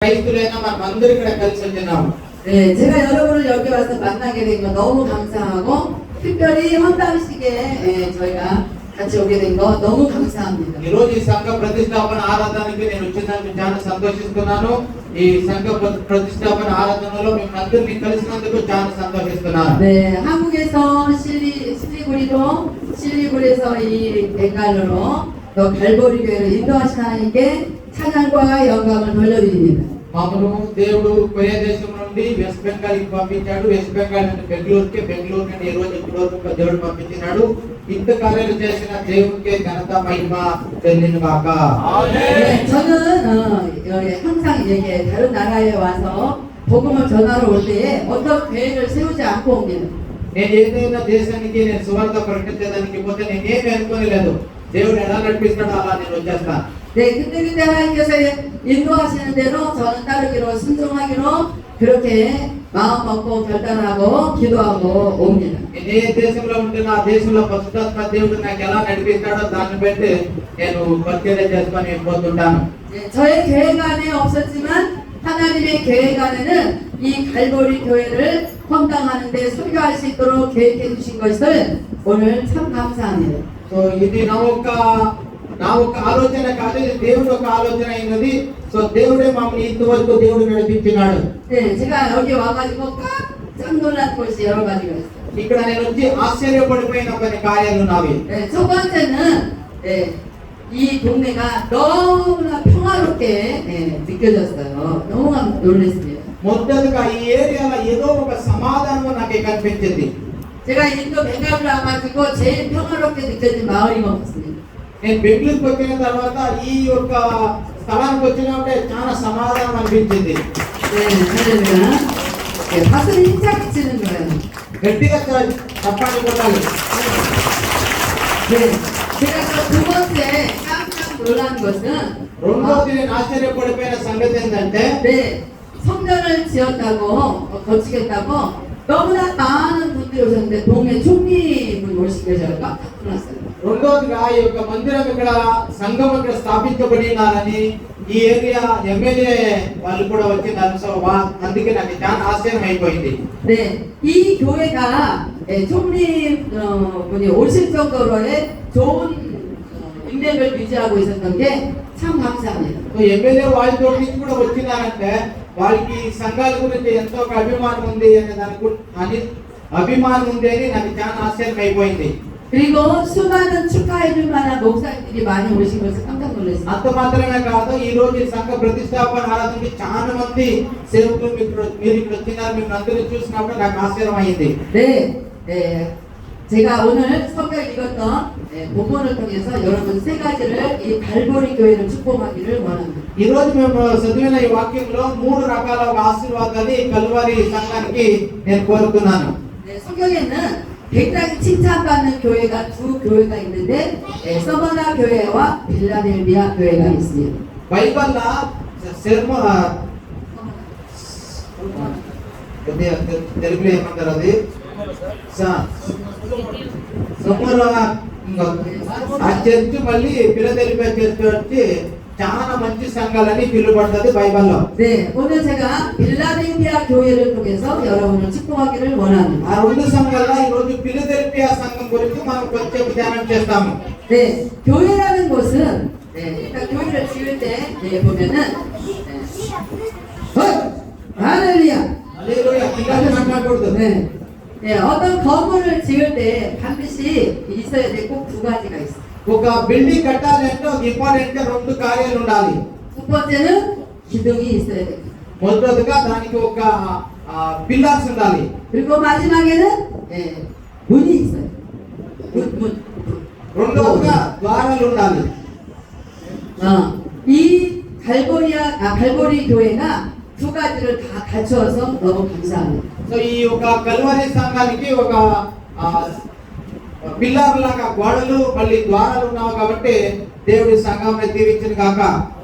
క్రైస్తులైన మనమందరం ఇక్కడ కలిసి ఉన్నాము. 네, 제가 여러분을 여기 와서 만나게 된 거 너무 감사하고 특별히 헌당식에 저희가 같이 오게 된 거 너무 감사합니다. ఈ రోజు ఈ సంఘ ప్రతిష్టాపన ఆరాధనకి నేను వచ్చినందుకు చాలా సంతోషిస్తున్నాను. ఈ సంఘ ప్రతిష్టాపన ఆరాధనలో మిమ్మల్ని కలిసినందుకు చాలా సంతోషిస్తున్నాను. 네, 한국에서 실리구리에서 이 벵갈로로 또 갈보리 교회를 인도하신 하나님께 찬양과 영광을 돌려드립니다. మామూలు దేవుడు కొరియా దేశం నుండి వెస్ట్ బెంగాల్ కి పంపించాడు. వెస్ట్ బెంగాల్ నుండి బెంగళూరుకి, బెంగళూరు నుండి ఈ రోజు ఇక్కడ వరకు దేవుడు పంపించినాడు. ఇంత కార్యాలు చేసిన దేవునికి ఘనత మహిమ చెల్లించును గాక. 네, 저는 항상 이렇게 다른 나라에 와서 복음을 전하러 올 때에 어떤 계획을 세우지 않고 옵니다. నేను ఏదైనా దేశానికి నేను సువార్త ప్రకటించడానికి పోతే నేనేమి అనుకోని లేదు. దేవుడు ఎలా నడిపిస్తాడో అలా నేను వచ్చేస్తాను. 네, 그때 하나님께서 인도하시는 대로 저는 따르기로 순종하기로 그렇게 마음 먹고 결단하고 기도하고 옵니다. నేను ఏ దేశంలో ఉంటున్నా ఆ దేశంలో పరిశుద్ధాత్మ దేవుడు నాకు ఎలా నడిపిస్తాడో దాన్ని బట్టి నేను పరిచర్య చేసుకొని పోతుంటాను. 네, 저의 계획 안에 없었지만 하나님의 계획 안에는 이 갈보리 교회를 헌당하는 데 설교할 수 있도록 계획해 주신 것을 오늘 참 감사합니다. సో ఇది నా ఒక ఆలోచన కాదు, ఇది దేవుడు ఒక ఆలోచన అయినది. సో దేవుడే మమ్మల్ని ఇంతవరకు దేవుడు నడిపించినాడు. 네, 제가 여기 와가지고 깜짝 놀란 것이 여러 가지가 있어요. ఇక్కడ నేను వచ్చి ఆశ్చర్యపడిపోయిన కొన్ని కార్యాలు నావి. 네, 첫 번째는 네, 이 동네가 너무나 평화롭게 느껴졌어요. 너무 놀랐습니다. మొదటగా ఈ ఏరియాలో ఏదో ఒక సమాధానం నాకు కనిపించింది. 제가 인도 벵갈로 와가지고 제일 평화롭게 느껴진 마을이 없습니다. నేను బెంగళూరుకి వచ్చిన తర్వాత ఈ యొక్క స్థలానికి వచ్చినప్పుడే చాలా సమాధానం అనిపించింది. 네, 할렐루야. 네, 박수를 힘차게 치는 거예요. గట్టిగా చప్పట్లు కొట్టాలి. 네, 제가 또 두 번째 깜짝 놀란 것은 రెండోది నేను ఆశ్చర్యపడిపోయిన సంగతి ఏంటంటే 네, 성전을 지었다고 거치겠다고 너무나 많은 분들이 오셨는데 동네 총리분 오신 게 제가 깜짝 놀랐어요. రెండోదిగా ఈ యొక్క మందిరం ఇక్కడ సంఘం ఇక్కడ స్థాపించబడినారని ఈ ఏరియా ఎమ్మెల్యే వాళ్ళు కూడా వచ్చి అందుకే నాకు చాలా ఆశ్చర్యం అయిపోయింది. 네, 이 교회가 총리 분이 오실 정도로의 좋은 인맥을 유지하고 있었던 게 참 감사합니다. ఎమ్మెల్యే వాళ్ళతో నుంచి కూడా వచ్చినారంటే వాళ్ళకి సంఘాల గురించి ఎంతో ఒక అభిమానం ఉంది అనే అభిమానం ఉంది అని నాకు చాలా ఆశ్చర్యం అయిపోయింది. 그리고 수많은 축하해줄 만한 목사님들이 많이 오신 것을 깜짝 놀랐습니다. అంత మాత్రమే కాదు, ఈ రోజు సంఘ ప్రతిష్టాపన ఆరాధనకి చాలా మంది సేవకులు మీరు ఇక్కడ వచ్చినారు. మీరు అందరూ చూసినప్పుడు నాకు ఆశ్చర్యం అయింది. 네, 네, 제가 오늘 성경 읽었던 본문을 통해서 여러분 세 가지를 이 갈보리 교회를 축복하기를 원합니다. ఈ రోజు మేము చదివిన ఈ వాక్యంలో 3 రకాల ఆశీర్వాదాలు కల్వరి సంఘానికి నేను కోరుతున్నాను. 네, 성경에는 굉장히 칭찬받는 교회가 두 교회가 있는데 서머나 교회와 빌라델비아 교회가 있습니다. బైబిల్లో తెలుగులో ఏమంటారు అది ఆ చర్చ్ మళ్ళీ ఫిలదెల్ఫియా చర్చ్ వచ్చి చాలా మంచి సంఘాలని పిలువబడుతుంది బైబిల్లో. 네, 오늘 제가 빌라델비아 교회를 통해서 여러분을 축복하기를 원합니다. ఆ రెండు సంఘాల్లో ఈ రోజు ఫిలదెల్ఫియా సంఘం గురించి మనం కొంచెం ధ్యానం చేస్తాము. 네, 교회라는 것은 일단 교회를 지을 때 보면은 할렐루야. హల్లెలూయా. పిల్లలు మాట్లాడకూడదు. 네, 어떤 건물을 지을 때 반드시 있어야 될 꼭 두 가지가 있어요. ఒక బిల్డింగ్ కట్టాలంటే ఒక ఇంపార్టెంట్ 2 కార్యాలు ఉండాలి. 첫 번째는 기둥이 있어야 돼요. మొదటగా దానికి ఒక పిల్లర్స్ ఉండాలి. 그리고 마지막에는 문이 있어요. 문. రెండోదిగా ద్వారాలు ఉండాలి. 이 갈보리 교회가 두 가지를 다 갖추어서 너무 감사합니다. సో ఈ ఒక కల్వరి సంఘానికి ఒక పిల్లర్ లాగా గోడలు మళ్ళీ ద్వారాలు ఉన్నావు కాబట్టి దేవుడి సంఘాన్ని దీవించును గాక.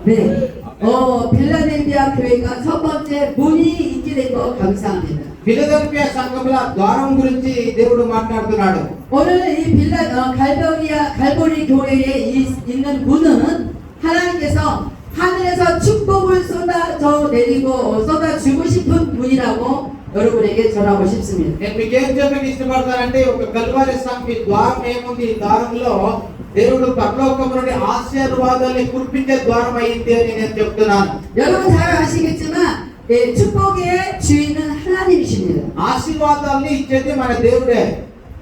네, 빌라델비아 교회가 첫 번째 문이 있게 된 거 감사합니다. ఫిలదెల్ఫియా సంఘంలో ద్వారం గురించి దేవుడు మాట్లాడుతున్నాడు. 오늘 이 갈보리 교회에 있는 문은 하나님께서 하늘에서 축복을 쏟아져 내리고 쏟아주고 싶은 분이라고 여러분에게 전하고 싶습니다. నేను మీకు ఏం చెప్పడానికి ఇష్టపడతానంటే ఒక కల్వరి సంఘి ద్వారం ఏముంది ఈ ద్వారంలో దేవుడు పరలోకం నుండి ఆశీర్వాదాన్ని కురిపించే ద్వారం అయింది అని నేను చెప్తున్నాను. 여러분 잘 아시겠지만 축복의 주인은 하나님이십니다. ఆశీర్వాదాన్ని ఇచ్చేది మన దేవుడే.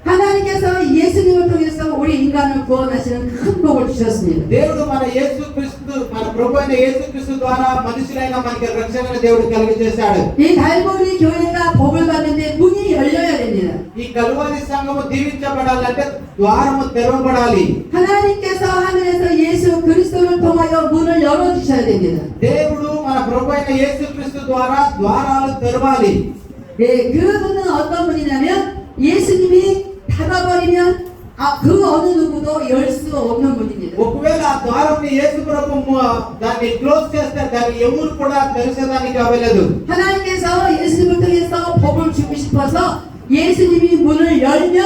하나님께서 예수님을 통해서 우리 인간을 구원하시는 큰 복을 주셨습니다. దేవుడు మన యేసుక్రీస్తు మన ప్రభు అయిన యేసుక్రీస్తు ద్వారా మనుషులైన మనకి రక్షణను దేవుడు కలుగజేశాడు. 이 갈보리 교회가 복을 받는데 문이 열려야 됩니다. ఈ కల్వరి సంఘము దీవించబడాలంటే ద్వారము తెరవబడాలి. 하나님께서 하늘에서 예수 그리스도를 통하여 문을 열어 주셔야 됩니다. దేవుడు మన ప్రభు అయిన యేసుక్రీస్తు ద్వారా ద్వారాలు తెరవాలి. 네, 그분은 어떤 분이냐면 예수님이 닫아버리면 그 어느 누구도 열 수 없는 분입니다. ఒకవేళ ఆ ద్వారంని యేసు ప్రభు దాన్ని క్లోజ్ చేస్తే దాన్ని ఎవరు కూడా తెరిచేదానికి అవ్వలేదు. 하나님께서 예수님을 통해서 복을 주고 싶어서 예수님이 문을 열면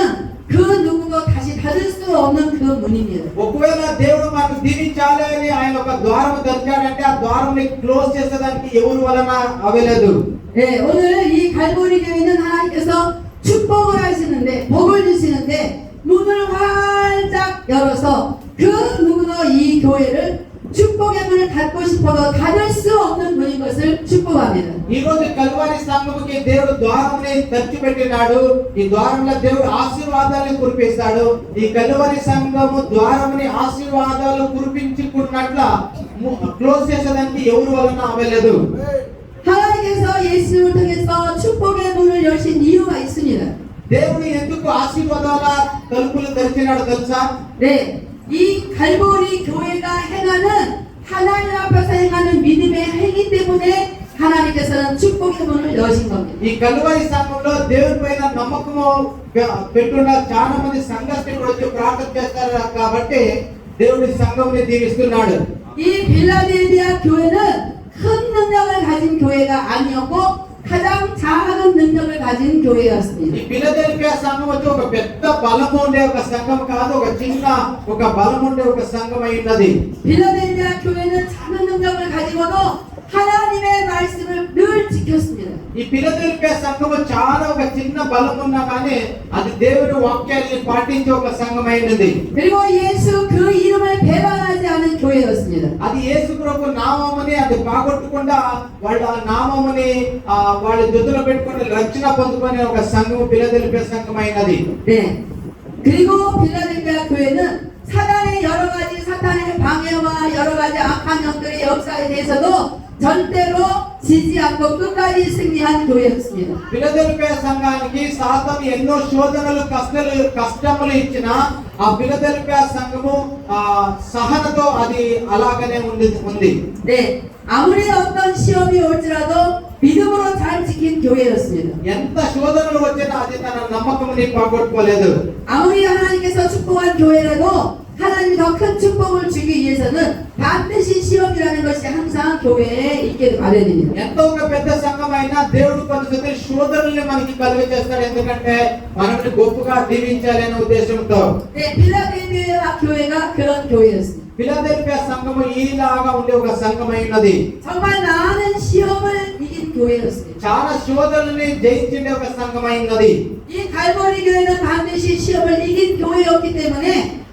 그 누구도 다시 닫을 수 없는 그 문입니다. ఒకవేళ దేవుడు మనకు దీవించాలి అని ఆయన ఒక ద్వారం తెరిచాడంటే ఆ ద్వారంని క్లోజ్ చేసేదానికి ఎవరి వలన అవ్వలేదు. 네, 오늘 이 갈보리 교회는 하나님께서 축복을 하시는데 복을 주시는데 문을 활짝 열어서 그 누구도 이 교회를 축복의 문을 닫고 싶어도 닫을 수 없는 분인 것을 축복합니다. ఈ రోజు కల్వరి సంఘముకి దేవుడు ద్వారంని తెరిచిపెట్టినాడు. ఈ ద్వారంలో దేవుడు ఆశీర్వాదాలు కురిపిస్తాడు. ఈ కల్వరి సంఘము ద్వారంని ఆశీర్వాదాలు కురిపించుకున్నట్ల క్లోజ్ చేసేదానికి ఎవరి వలన అవ్వలేదు. 하나님께서 예수님을 통해서 축복의 문을 여신 이유가 있습니다. దేవుడు ఎందుకు ఆశీర్వాదాల తలుపులు తెరిచినాడో తెలుసా? 네, 이 갈보리 교회가 행하는 하나님 앞에서 행하는 믿음의 행위 때문에 하나님께서는 축복의 문을 여신 겁니다. ఈ కల్వరి సంఘంలో దేవుని పైన నమ్మకము పెట్టున్న చాలా మంది సంఘస్థులు వచ్చి ప్రార్థన చేస్తారు కాబట్టి దేవుడి సంఘంని దీవిస్తున్నాడు. 이 빌라델비아 교회는 큰 능력을 가진 교회가 아니었고 가장 작은 능력을 가진 교회였습니다. ఈ ఫిలదెల్ఫియా సంఘం వచ్చి ఒక పెద్ద బలము ఉండే ఒక సంఘం కాదు, ఒక చిన్న ఒక బలం ఉండే ఒక సంఘం అయి ఉన్నది. 빌라델비아 교회는 작은 능력을 가지고도 하나님의 말씀을 늘 지켰습니다. ఈ ఫిలదెల్ఫియా సంఘము చాలా ఒక చిన్న బలం ఉన్నా కానీ అది దేవుని వాక్యాన్ని పాటించే ఒక సంఘం అయినది. 그리고 예수 그 이름을 배반하지 않은 교회였습니다. అది యేసు ప్రభు నామముని అది బాగొట్టకుండా వాళ్ళ నామముని వాళ్ళ జొత్తులో పెట్టుకొని రక్షణ పొందుకునే ఒక సంఘం ఫిలదెల్ఫియా సంఘం అయినది. 네. 그리고 빌라델비아 교회는 사단의 여러 가지 사탄의 방해와 여러 가지 악한 영들의 역사에 대해서도 절대로 지지 않고 끝까지 승리한 교회였습니다. ఫిలదెల్ఫియా సంఘానికి సాతాను ఎన్నో శోధనలు కష్టములు ఇచ్చిన ఆ ఫిలదెల్ఫియా సంఘము సహనతో అది అలాగనే ఉంది. 네, 아무리 어떤 시험이 올지라도 믿음으로 잘 지킨 교회였습니다. ఎంత శోధనలు వచ్చినా అది తన నమ్మకముని పోగొట్టుకోలేదు. 아무리 하나님께서 축복한 교회라도 하나님이 더 큰 축복을 주기 위해서는 반드시 시험이라는 것이 항상 교회에 있게 마련입니다. ఎంతో ఒక పెద్ద సంఘం అయినా దేవుడు కొన్నిసార్లు శోధనల్ని మనకి కలుగజేస్తాడు. ఎందుకంటే మనల్ని గొప్పగా దీవించాలి అనే ఉద్దేశంతో. 네, 빌라델비아 교회가 그런 교회였습니다. ఫిలదెల్ఫియా సంఘము ఈలాగా ఉండే ఒక సంఘం అయినది. 정말 많은 시험을 이긴 교회였습니다. చాలా శోధనల్ని జయించే ఒక సంఘం అయినది. 이 갈보리 교회는 반드시 시험을 이긴 교회였기 때문에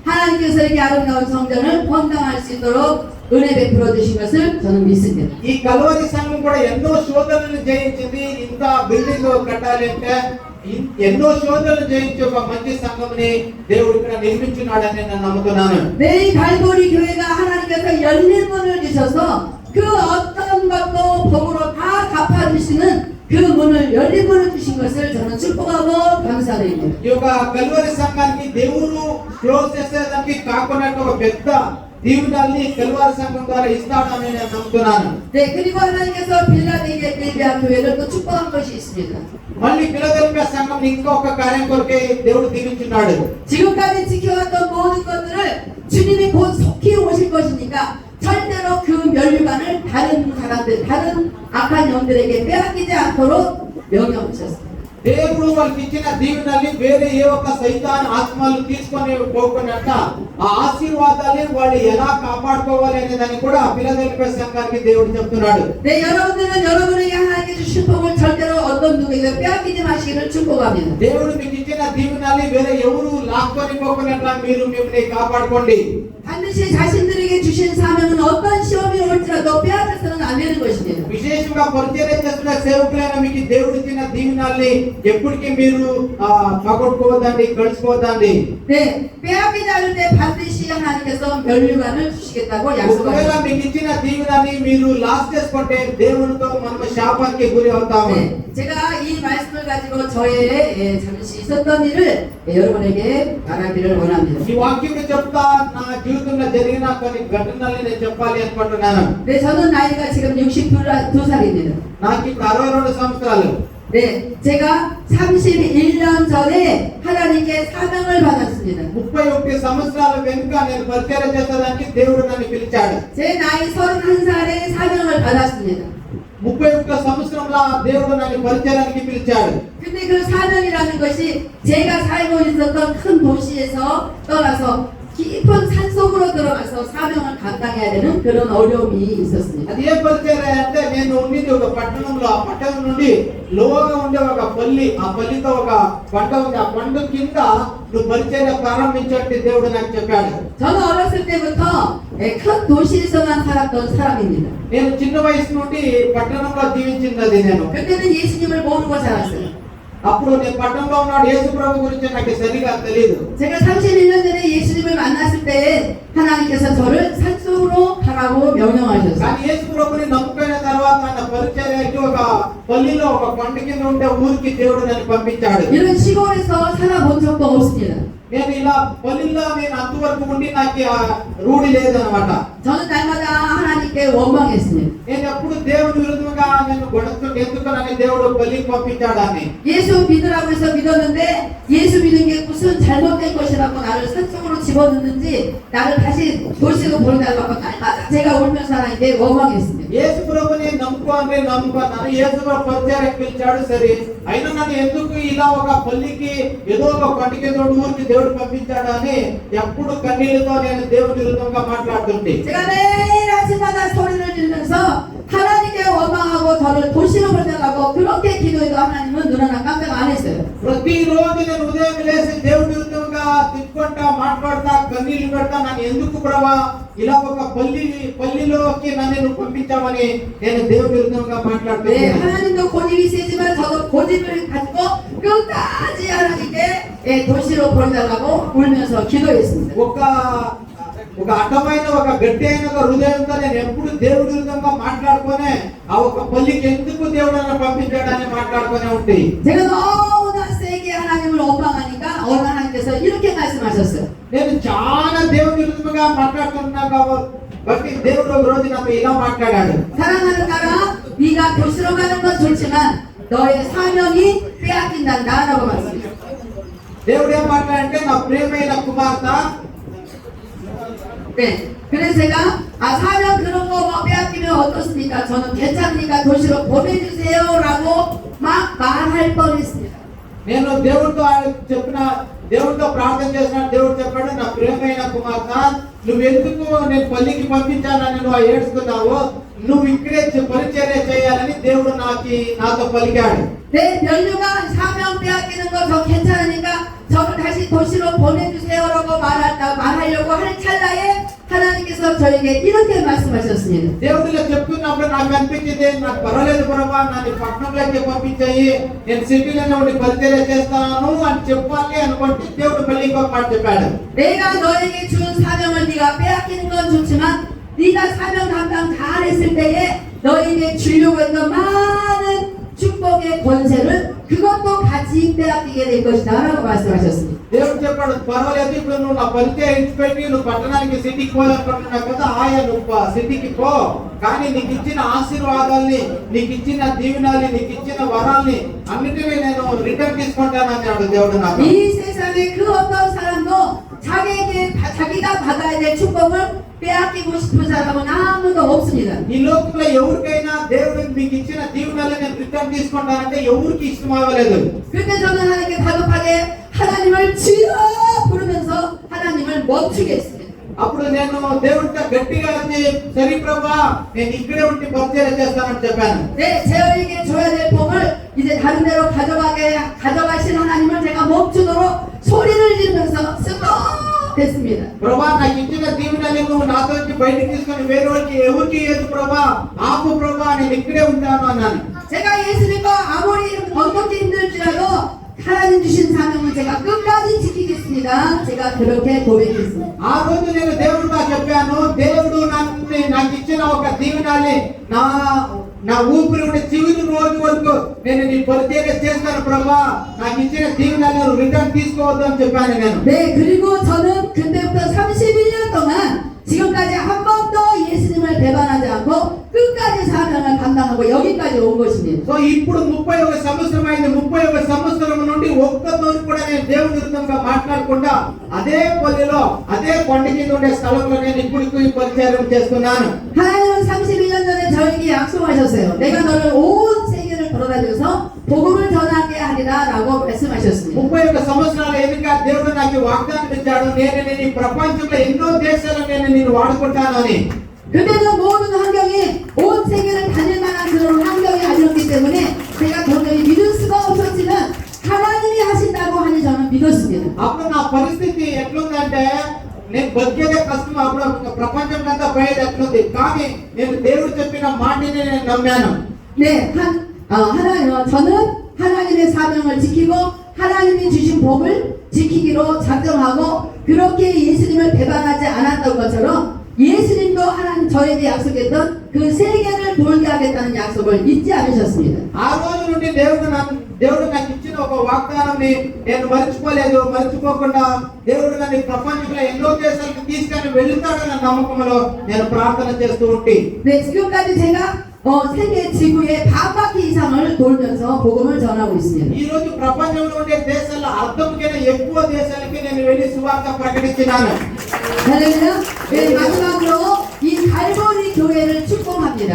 하나님께서 이렇게 아름다운 성전을 헌당할 수 있도록 은혜 베풀어 주신 것을 저는 믿습니다. ఈ కల్వరి సంఘం కూడా ఎన్నో శోధనలు జయించింది. ఇంత బిల్డింగ్ కట్టాలి అంటే ఎన్నో శోధనలు జయించి ఒక మంచి సంఘంని దేవుడు ఇక్కడ నిర్మించున్నాడని నేను నమ్ముతున్నాను. 네, 이 갈보리 교회가 하나님께서 열린 문을 주셔서 그 어떤 것도 복으로 다 갚아주시는 그 문을 열린 문을 주신 것을 저는 축복하고 감사드립니다. ఈ యొక్క కల్వరి సంఘానికి దేవుడు క్లోజ్ చేసేదానికి కాకుండా ఒక పెద్ద దీవుడాన్ని కల్వరి సంఘం ద్వారా ఇస్తాడని నేను నమ్ముతున్నాను. 네, 그리고 하나님께서 빌라델비아 교회를 또 축복한 것이 있습니다. మళ్ళీ ఫిలదెల్ఫియా సంఘం ఇంకొక కార్యం కొరకే దేవుడు దీవించున్నాడు. 지금까지 지켜왔던 모든 것들을 주님이 곧 속히 오실 것이니까 절대로 그 면류관을 다른 사람들, 다른 악한 영들에게 빼앗기지 않도록 명령하셨습니다. దేవుడు వాళ్ళకి ఇచ్చిన దీవెనల్ని వేరే ఏ ఒక్క సైతాన్ ఆత్మలు తీసుకొని పోకున్నట్ట ఆ ఆశీర్వాదాన్ని వాళ్ళు ఎలా కాపాడుకోవాలి అనే దాన్ని కూడా ఫిలదెల్ఫియా సంఘానికి దేవుడు చెప్తున్నాడు. 네, 여러분들은 여러분에게 하나님께 주신 복을 절대로 어떤 누구에게 빼앗기지 마시기를 축복합니다. దేవుడు మీకు ఇచ్చిన దీవెనల్ని వేరే ఎవరు లాక్కొని పోకున్నట్ల మీరు మిమ్మల్ని కాపాడుకోండి. 반드시 자신들에게 주신 사명은 어떤 시험이 올지라도 빼앗아서는 안 되는 것입니다. విశేషంగా పరిచర్య చేస్తున్న సేవకులైన మీకు దేవుడు ఇచ్చిన దీవెనల్ని ఎప్పటికీ మీరు పగొట్టుకోవద్దండి, గడిచిపోవద్దండి. 네, 빼앗기지 않을 때 반드시 하나님께서 면류관을 주시겠다고 ఒకవేళ 약속하셨습니다. మీకు ఇచ్చిన దీవెనని మీరు లాస్ చేసుకుంటే దేవునితో మనం శాపానికి గురి అవుతాము. 네, 제가 이 말씀을 가지고 저의 잠시 있었던 일을 여러분에게 말하기를 원합니다. ఈ వాక్యం చెప్తా నా జీవితంలో జరిగిన కొన్ని ఘటనల్ని నేను చెప్పాలి అనుకుంటున్నాను. 네, 저는 나이가 지금 62살입니다. నాకు ఇప్పుడు 62 సంవత్సరాలు. 네, 제가 31년 전에 하나님께 사명을 받았습니다. 31 సంవత్సరాల వెనుక నేను పరిచర్య చేసేదానికి దేవుడు నన్ను పిలిచాడు. 제 나이 31살에 사명을 받았습니다. 31 సంవత్సరంలో దేవుడు నన్ను పరిచర్యానికి పిలిచాడు. 근데 그 사명이라는 것이 제가 살고 있었던 큰 도시에서 떠나서 깊은 산속으로 들어가서 사명을 감당해야 되는 그런 어려움이 있었습니다. అది ఏ పరిచర్య అంటే నేను ఉండేది ఒక పట్టణంలో, ఆ పట్టణం నుండి లోగా ఉండే ఒక పల్లి, ఆ పల్లితో ఒక కొండ ఉంది, ఆ కొండ కింద నువ్వు పరిచర్య ప్రారంభించండి దేవుడు నాకు చెప్పాడు. 저는 어렸을 때부터 큰 도시에서만 살았던 사람입니다. నేను చిన్న వయసు నుండి పట్టణంలో జీవించినది నేను. 그때는 예수님을 모르고 자랐어요. అప్పుడు నేను పట్టణంలో ఉన్నాడు యేసు ప్రభు గురించి నాకు సరిగా తెలియదు. 제가 31년 전에 예수님을 만났을 때 하나님께서 저를 산속으로 가라고 명령하셨어요. కానీ యేసు ప్రభుని నమ్ముకున్న తర్వాత నా పరిచర్యకి ఒక పల్లిలో ఒక కొండ కింద ఉండే ఊరికి దేవుడు నన్ను పంపించాడు. 이런 시골에서 살아본 적도 없습니다. నేను ఇలా పల్లిలో నేను అంతవరకు ఉండి నాకు రూఢి లేదనమాట. 저는 날마다 하나님께 원망했습니다. నేను ఎప్పుడు దేవుని విరుద్ధంగా నేను గొడవతుంటే ఎందుకు నన్ను దేవుడు పల్లికి పంపించాడని. 예수 믿으라고 해서 믿었는데 예수 믿는 게 무슨 잘못된 것이라고 나를 산속으로 집어넣는지 나를 다시 도시로 보내달라고 날마다 제가 울면서 하나님께 원망했습니다. యేసు ప్రభుని నమ్ముకున్నాను. యేసు ప్రభు పరిచర్యకి పిలిచాడు సరే, అయినా నన్ను ఎందుకు ఇలా ఒక పల్లికి ఏదో ఒక కొండకి ఊరికి దేవుడు పంపించాడు అని ఎప్పుడు కన్నీళ్లతో నేను దేవుని విరుద్ధంగా మాట్లాడుతుంటే 제가 매일 아침마다 소리를 지르면서 하나님께 원망하고 저를 도시로 보내달라고 그렇게 기도해도 하나님은 눈 하나 깜짝 안 했어요. ప్రతిరోజు నేను ఉదయం లేచి దేవుడి విరుద్ధంగా తిట్టుకుంటా మాట్లాడతా కన్నీళ్లు పెడతా నన్ను ఎందుకు ప్రభా ఇలా ఒక పల్లిలోకి నన్ను నువ్వు పంపించామని నేను దేవుడి విరుద్ధంగా 네, మాట్లాడుతున్నాను. 하나님도 고집이 세지만 저도 고집을 가지고 끝까지 하나님께 도시로 보내달라고 울면서 기도했습니다. ఒక అడ్డమైన ఒక గట్టి అయిన ఒక హృదయంతో నేను ఎప్పుడు దేవుడి విరుద్ధంగా మాట్లాడుకునే ఆ ఒక పల్లికి ఎందుకు దేవుడు నన్ను పంపించాడని మాట్లాడుకునే ఉంటాయి. 제가 너무나 세게 하나님을 원망하니까 어느 하나님께서 이렇게 말씀하셨어요. నేను చాలా దేవుడి విరుద్ధంగా మాట్లాడుతున్నా కాబట్టి దేవుడు ఒక రోజు నాతో ఇలా మాట్లాడాడు. 사랑하는 나라, 네가 도시로 가는 건 좋지만 너의 사명이 빼앗긴단다라고 말씀했어요. దేవుడు ఏం మాట్లాడంటే నా ప్రియమైన కుమార్తె 네, 그래서 제가 사명 그런 거 빼앗기면 어떻습니까? 저는 괜찮으니까 도시로 보내주세요라고 막 말할 뻔했습니다. నేను దేవుడితో దేవుడితో ప్రార్థన చేసిన దేవుడు చెప్పాడు, నా ప్రియమైన కుమార్తె నువ్వు ఎందుకు నేను పల్లికి పంపించానని నువ్వు ఏడుస్తున్నావు, నువ్వు ఇక్కడే పరిచర్య చేయాలని దేవుడు నాతో పలికాడు. 내 면류관 사명 빼앗기는 거 저 괜찮으니까 저를 다시 도시로 보내주세요라고 말하려고 할 찰나에 하나님께서 저에게 이렇게 말씀하셨습니다. దేవుడిలో చెప్తున్నప్పుడు నాకు అనిపించింది, నాకు పర్వాలేదు ప్రభా నన్ను పట్టణంలోకి పంపించాయి, నేను సిటీలో ఉండి పరిచర్య చేస్తాను అని చెప్పాలి అనుకుంటే దేవుడు మళ్ళీ ఇంకొక మాట చెప్పాడు. 내가 너에게 준 사명을 네가 빼앗기는 건 좋지만 네가 사명 감당 잘했을 때에 너에게 주려고 했던 많은 축복의 권세를 그것도 같이 빼앗기게 될 것이다 라고 말씀하셨습니다. దేవుడు చెప్పాడు, పర్వాలేదు ఇప్పుడు నువ్వు నా పరిచయం ఇచ్చిపెట్టి నువ్వు పట్టణానికి సిటీకి పోవాలనుకుంటున్నావు కదా, నువ్వు సిటీకి పో, కానీ నీకు ఇచ్చిన ఆశీర్వాదాల్ని, నీకు ఇచ్చిన దీవెనల్ని, నీకు ఇచ్చిన వరాల్ని అన్నిటినీ నేను రిటర్న్ తీసుకుంటానన్నాడు దేవుడు నాకు. 이 세상에 그 어떤 사람도 자기가 받아야 될 축복을 빼앗기고 싶은 사람은 아무도 없습니다. ఈ లోకంలో ఎవరికైనా దేవుడు మీకు ఇచ్చిన దీవెనలు నేను రిటర్న్ తీసుకుంటానంటే ఎవరికి ఇష్టం అవ్వలేదు. 그때 저는 하나님께 다급하게 하나님을 주여 부르면서 하나님을 멈추게 했습니다. అప్పుడు నేను దేవుడితో గట్టిగా వచ్చి సరి ప్రభా నేను ఇక్కడే ఉండి పరిచయం చేస్తానని చెప్పాను. 네, 제어에게 줘야 될 복을 이제 다른 데로 가져가신 하나님을 제가 멈추도록 소리를 지르면서 됐습니다. ప్రభా నాకు ఇచ్చిన దీవెనలు నువ్వు నాతో నుంచి బయటికి తీసుకొని వేరే వాళ్ళకి ఎవరికి ఇవ్వదు ప్రభా ఆపు ప్రభా నేను ఇక్కడే ఉంటాను అన్నాను. 제가 예수님과 아무리 어떻게 힘들지라도 하나님 주신 사명은 제가 끝까지 지키겠습니다. 제가 그렇게 고백했습니다. ఆ రోజు నేను దేవుడితో చెప్పాను దేవుడు నాకు ఇచ్చిన ఒక దీవెనని నా ఊపిరి ఉండే చివరి రోజు వరకు నేను నీ పరిచర్య చేస్తాను ప్రభా నాకు ఇచ్చిన దీవెనలను రిటర్న్ తీసుకోవద్దు అని చెప్పాను నేను. 네, 그리고 저는 그때부터 31년 동안 지금까지 한 번도 예수님을 배반하지 않고 끝까지 사명을 감당하고 여기까지 온 것입니다. సో ఇప్పుడు 31 సంవత్సరం అయింది. 31 సంవత్సరం నుండి ఒక్కతోని కూడా నేను దేవుని విరుద్ధంగా మాట్లాడకుండా అదే పల్లెలో అదే కొండ కింద ఉండే స్థలంలో నేను ఇప్పుడు పరిచయం చేస్తున్నాను. 하나님은 31년 전에 저에게 약속하셨어요. 내가 너를 온 세계를 돌아다녀서 복음을 전하게 하리라라고 말씀하셨습니다. 31 సంవత్సరాల ఎన్నిక దేవుడు నాకు వాగ్దానం ఇచ్చాడు. నేను ఈ ప్రపంచంలో ఎన్నో దేశాలను నేను వాడుకుంటాను అని. 그때는 모든 환경이 온 세계를 다닐 만한 그런 환경이 아니었기 때문에 제가 도저히 믿을 수가 없었지만 하나님이 하신다고 하니 저는 믿었습니다. అప్పుడు నా పరిస్థితి ఎట్లుందంటే నేను బతికేదే కష్టం. అప్పుడు ప్రపంచం అంతా పోయేది ఎట్లుంది. కానీ నేను దేవుడు చెప్పిన మాటని నేను నమ్మాను. 네, 저는 하나님의 사명을 지키고 하나님이 주신 복을 지키기로 작정하고 그렇게 예수님을 배반하지 않았던 것처럼 예수님도 하나님 저에게 약속했던 그 세계를 돌게 하겠다는 약속을 잊지 않으셨습니다. ఆ రోజు నుండి దేవుడు నాకు ఇచ్చిన ఒక వాగ్దానాన్ని నేను మర్చిపోలేదు. మర్చిపోకుండా దేవుడు నన్ను ప్రపంచంలో ఎన్నో దేశాలకు తీసుకొని వెళ్తాడన్న నమ్మకంలో నేను ప్రార్థన చేస్తూ ఉంటే 네, 지금까지 제가 세계 지구의 반바퀴 이상을 돌면서 복음을 전하고 있습니다. ఈ రోజు ప్రపంచంలో ఉండే దేశాల్లో అర్థంకైనా ఎక్కువ దేశాలకి నేను వెళ్ళి సువార్త ప్రకటించినాను. 할렐루야. 네, 마지막으로 이 갈보리 교회를 축복합니다.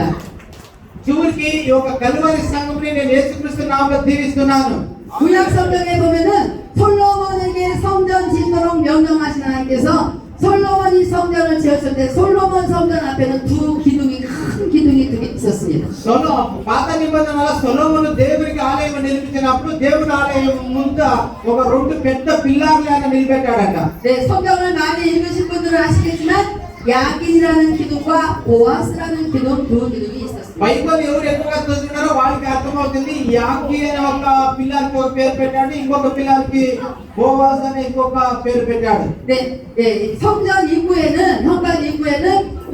చివరికి ఈ యొక్క కల్వరి సంఘంని నేను యేసుక్రీస్తు నామములో దీవిస్తున్నాను. 구약 성경에 보면은 솔로몬에게 성전 짓도록 명령하신 하나님께서 솔로몬이 성전을 지었을 때 솔로몬 성전 앞에는 두 기둥이 큰 기둥이 두 개 있었습니다. పాత నిబంధనలో సొలొమోను దేవునికి ఆలయం నిర్మించినప్పుడు దేవుని ఆలయం ముందు ఒక రెండు పెద్ద పిల్లర్లు ఆయన నిలబెట్టాడట. 네, 성경을 많이 읽으신 분들은 아시겠지만 야긴이라는 기둥과 보아스라는 기둥 두 기둥이 있었습니다. బైబిల్ ఎవరు ఎక్కువగా చదువుతున్నారో వాళ్ళకి అర్థమవుతుంది. యాకి అనే ఒక పిల్లర్కి ఒక పేరు పెట్టాడు, ఇంకొక పిల్లర్కి బోవాజ్ అనే ఇంకొక పేరు పెట్టాడు. 네, 성전 입구에는 현관 입구에는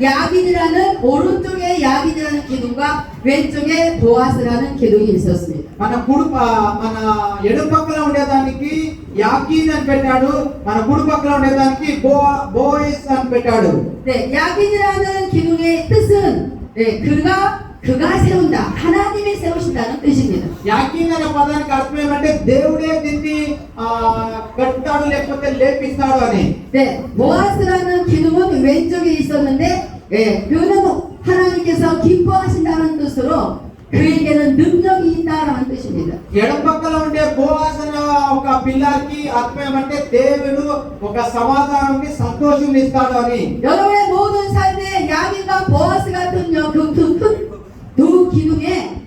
야긴이라는 오른쪽에 야긴이라는 기둥과 왼쪽에 보아스라는 기둥이 있었습니다. మన ఎడమ పక్కన ఉండేదానికి యాకీన్ అని పెట్టాడు, మన కుడి పక్కన ఉండేదానికి బోయిస్ అని పెట్టాడు. 네, 야긴이라는 기둥의 뜻은 그가 세운다, 하나님이 세우신다는 뜻입니다. యాకీన్ అనే పదానికి అర్థం ఏమంటే దేవుడే దీన్ని కడతాడు లేకపోతే లేపిస్తాడు అని. 네, 보아스라는 기둥은 왼쪽에 있었는데 그는 하나님께서 기뻐하신다는 뜻으로 그에게는 능력이 있다라는 뜻입니다. ఎడమ పక్కన ఉండే బోవాజ్ అనే ఒక పిల్లర్కి అర్థం ఏమంటే దేవుడు ఒక సమాధానాన్ని సంతోషం ఇస్తాడు అని. 여러분의 모든 삶에 야긴과 보아스 같은 두 기둥에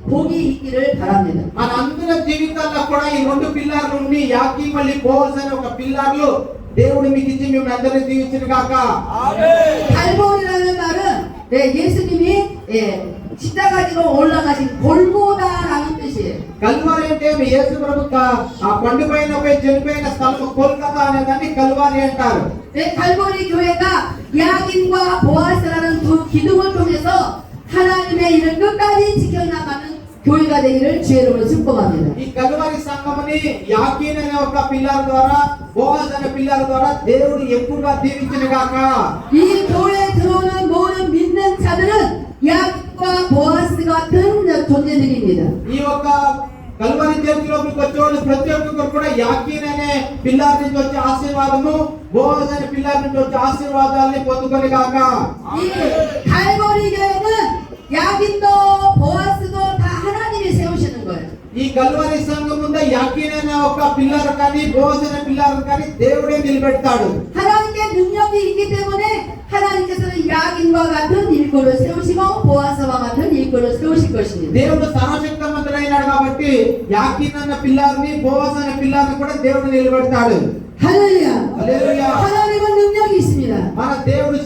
복이 있기를 바랍니다. మన అందరి జీవితాల్లో కూడా ఈ రెండు పిల్లర్లు ఉండి యాకి మళ్ళీ బోవాజ్ అనే ఒక పిల్లర్లు దేవుడు మీకు ఇచ్చి మేము అందరినీ దీవించును గాక. ఆమేన్. 갈보리라는 말은 예수님이 십자가 지고 올라가신 골고다라는 뜻이에요. కల్వారి అంటే యేసు ప్రభు ఆ కొండపైన పోయి చనిపోయిన స్థలం కోల్కతా అనేదాన్ని కల్వారి అంటారు. 네, 갈보리 교회가 야긴과 보아스라는 두 기둥을 통해서 하나님의 일을 끝까지 지켜나가는 교회가 되기를 주의 이름으로 축복합니다. ఈ కల్వారి సంఘముని యాకీన్ అనే ఒక పిల్లర్ ద్వారా బోవాజ్ అనే పిల్లర్ ద్వారా దేవుడు ఎక్కువగా దీవించును గాక. 이 교회에 들어오는 모든 믿는 자들은 야긴과 보아스 같은 존재들입니다. ఈ యొక్క కల్వరి చర్చిలోకి వచ్చేవాళ్ళు ప్రతి ఒక్కరు కూడా యాకీన్ అనే పిల్లారి నుంచి వచ్చే ఆశీర్వాదము, బోవజ్ అనే పిల్లారి నుంచి వచ్చే ఆశీర్వాదాలని పొందుకొని గాక. 이 갈보리 교회는 야긴도 보아스도 다 하나님이 세우시는 거예요. ఈ కల్వరి సంఘం ముందు యాకీన్ అనే ఒక పిల్లారు కానీ బోవజ్ అనే పిల్లారు కానీ దేవుడే నిలబెడతాడు. 하나님께 능력이 있기 때문에 하나님께서는 야긴과 같은 일꾼을 세우시고 보아스와 같은 일꾼을 세우실 것입니다. దేవుడు సర్వశక్తిమంతుడైనాడు కాబట్టి యాకీన్ అన్న పిల్లారిని బోవజ్ అనే పిల్లారిని కూడా దేవుడు నిలబెడతాడు. 할렐루야. హల్లెలూయా. 하나님은 능력이 있습니다. మన దేవుడు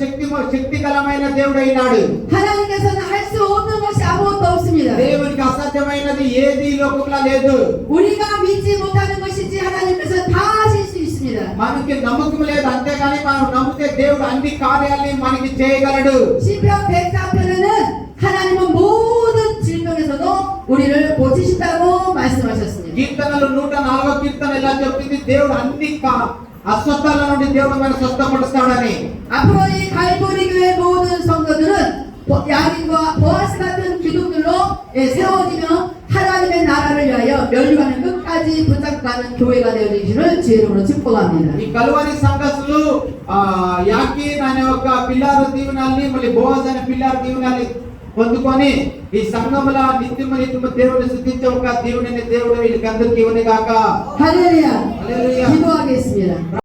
శక్తికరమైన దేవుడైనాడు. 하나님께서는 할 수 없는 것이 아무것도 없습니다. దేవునికి అసాధ్యమైనది ఏది ఈ లోకంలో లేదు. 우리가 믿지 못하는 것이지 하나님께서 다 하실 수 있습니다. మనకి నమ్మకం లేదు, అంతేగాని మనం నమ్మితే దేవుడు అన్ని కార్యాలని మనకి చేయగలడు. 시편 104편에는 하나님은 모든 질병에서도 우리를 고치신다고 말씀하셨습니다. కీర్తనలు 104వ కీర్తన ఇలా చెప్తుంది, దేవుడు అన్ని అస్వస్థల నుండి దేవుడు మనల్ని స్వస్థపరుస్తాడని. 앞으로 이 갈보리 교회 모든 성도들은 야긴과 보아스 같은 기둥들로 세워지며 하나님의 나라를 위하여 멸류관을 끝까지 붙잡가는 교회가 되어지기를 주의로 축복합니다. ఈ కల్వరి సంఘస్థులు యాకీన్ అనే ఒక పిల్లారు దీవెనల్ని మళ్ళీ బోవజ్ అనే పిల్లారు దీవెనల్ని పొందుకొని ఈ సంఘముల నిత్యము దేవుని స్తుతించే ఒక దేవుని దేవుడు వీళ్ళకి అందరికీ ఇవ్వని గాక. 할렐루야. హల్లెలూయా. 기도하겠습니다.